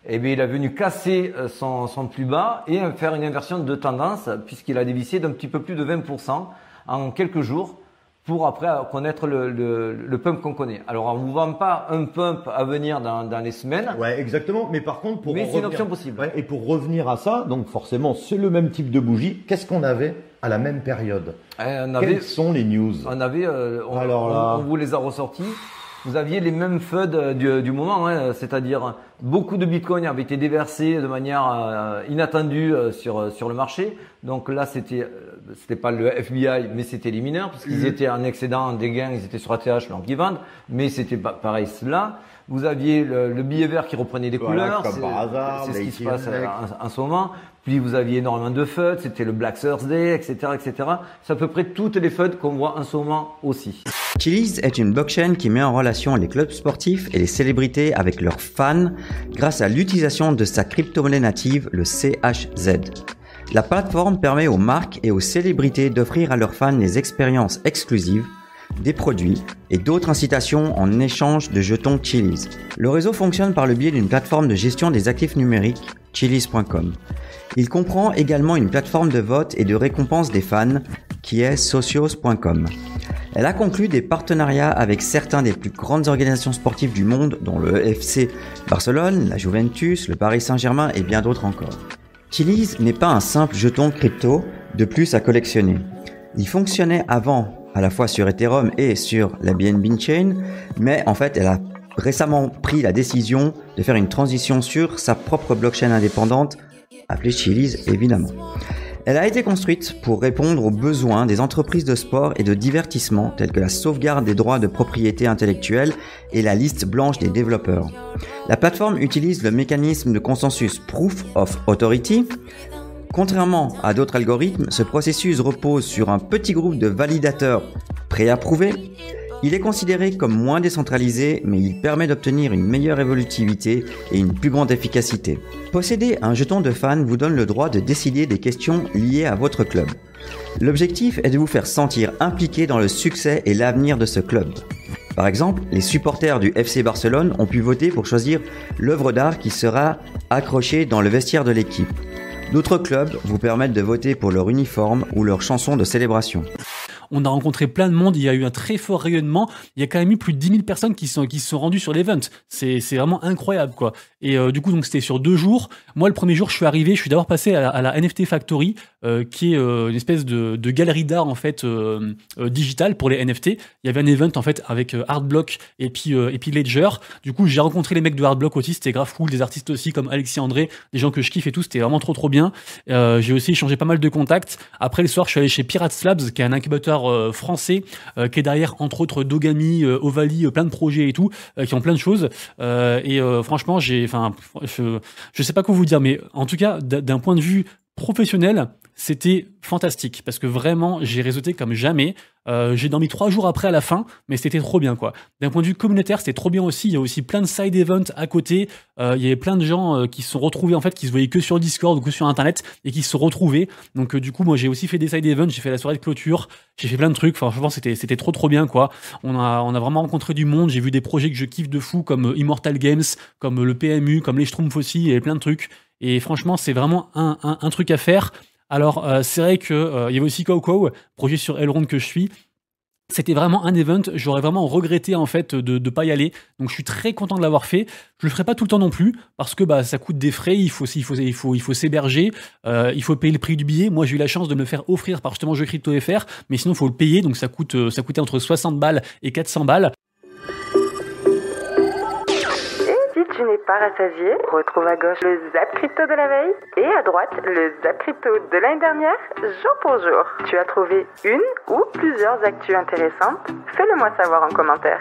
Eh bien, il a venu casser son plus bas et faire une inversion de tendance, puisqu'il a dévissé d'un petit peu plus de 20% en quelques jours, pour après connaître le pump qu'on connaît. Alors, on ne vous vend pas un pump à venir dans les semaines. Ouais, exactement. Mais par contre, c'est une option possible. Ouais, et pour revenir à ça, donc forcément, c'est le même type de bougie. Qu'est-ce qu'on avait à la même période? Quelles sont les news? On vous les a ressortis. Vous aviez les mêmes FUD du moment, c'est-à-dire beaucoup de Bitcoin avaient été déversés de manière inattendue sur le marché. Donc là, c'était pas le FBI, mais c'était les mineurs, parce qu'ils étaient en excédent des gains, ils étaient sur ATH, donc ils vendent. Mais c'était pareil cela. Vous aviez le billet vert qui reprenait des couleurs, c'est ce qui se passe en ce moment. Puis vous aviez énormément de FUD, c'était le Black Thursday, etc., etc. C'est à peu près toutes les FUD qu'on voit en ce moment aussi. Chiliz est une blockchain qui met en relation les clubs sportifs et les célébrités avec leurs fans grâce à l'utilisation de sa crypto-monnaie native, le CHZ. La plateforme permet aux marques et aux célébrités d'offrir à leurs fans des expériences exclusives, des produits et d'autres incitations en échange de jetons Chiliz. Le réseau fonctionne par le biais d'une plateforme de gestion des actifs numériques, chiliz.com. Il comprend également une plateforme de vote et de récompense des fans qui est socios.com. Elle a conclu des partenariats avec certains des plus grandes organisations sportives du monde, dont le FC Barcelone, la Juventus, le Paris Saint-Germain et bien d'autres encore. Chiliz n'est pas un simple jeton crypto de plus à collectionner. Il fonctionnait avant à la fois sur Ethereum et sur la BNB Chain, mais en fait elle a récemment pris la décision de faire une transition sur sa propre blockchain indépendante, appelée Chiliz évidemment. Elle a été construite pour répondre aux besoins des entreprises de sport et de divertissement telles que la sauvegarde des droits de propriété intellectuelle et la liste blanche des développeurs. La plateforme utilise le mécanisme de consensus Proof of Authority. Contrairement à d'autres algorithmes, ce processus repose sur un petit groupe de validateurs préapprouvés. Il est considéré comme moins décentralisé, mais il permet d'obtenir une meilleure évolutivité et une plus grande efficacité. Posséder un jeton de fan vous donne le droit de décider des questions liées à votre club. L'objectif est de vous faire sentir impliqué dans le succès et l'avenir de ce club. Par exemple, les supporters du FC Barcelone ont pu voter pour choisir l'œuvre d'art qui sera accrochée dans le vestiaire de l'équipe. D'autres clubs vous permettent de voter pour leur uniforme ou leur chanson de célébration. On a rencontré plein de monde. Il y a eu un très fort rayonnement. Il y a quand même eu plus de 10 000 personnes qui se sont rendues sur l'event. C'est vraiment incroyable, quoi. Et du coup, donc c'était sur 2 jours. Moi, le premier jour, je suis arrivé. Je suis d'abord passé à la NFT Factory, qui est une espèce de galerie d'art en fait digitale pour les NFT. Il y avait un event en fait avec Artblock et puis Ledger. Du coup, j'ai rencontré les mecs de Artblock aussi. C'était grave cool. Des artistes aussi comme Alexis André, des gens que je kiffe et tout. C'était vraiment trop bien. J'ai aussi échangé pas mal de contacts. Après le soir, je suis allé chez Pirates Labs, qui est un incubateur français, qui est derrière entre autres Dogami, Ovali, plein de projets et tout, qui ont plein de choses. Franchement, je sais pas quoi vous dire, mais en tout cas, d'un point de vue professionnel, c'était fantastique parce que vraiment j'ai réseauté comme jamais. J'ai dormi 3 jours après à la fin, mais c'était trop bien, quoi. D'un point de vue communautaire, c'était trop bien aussi. Il y a aussi plein de side events à côté. Il y avait plein de gens qui se sont retrouvés en fait, qui se voyaient que sur Discord ou que sur Internet et qui se sont retrouvés. Donc du coup, moi j'ai aussi fait des side events. J'ai fait la soirée de clôture. J'ai fait plein de trucs. Enfin, franchement, c'était trop bien, quoi. On a vraiment rencontré du monde. J'ai vu des projets que je kiffe de fou comme Immortal Games, comme le PMU, comme les Schtroumpfs aussi, et plein de trucs. Et franchement, c'est vraiment un truc à faire. Alors, c'est vrai que il y avait aussi Cow, projet sur Elrond que je suis. C'était vraiment un event, j'aurais vraiment regretté en fait de pas y aller. Donc je suis très content de l'avoir fait. Je le ferai pas tout le temps non plus parce que ça coûte des frais, il faut s'héberger, il faut payer le prix du billet. Moi, j'ai eu la chance de me le faire offrir par justement Jeux Crypto FR, mais sinon il faut le payer, donc ça coûtait entre 60 balles et 400 balles. Tu n'es pas rassasié, retrouve à gauche le Zap Crypto de la veille et à droite le Zap Crypto de l'année dernière, jour pour jour. Tu as trouvé une ou plusieurs actus intéressantes? Fais-le moi savoir en commentaire.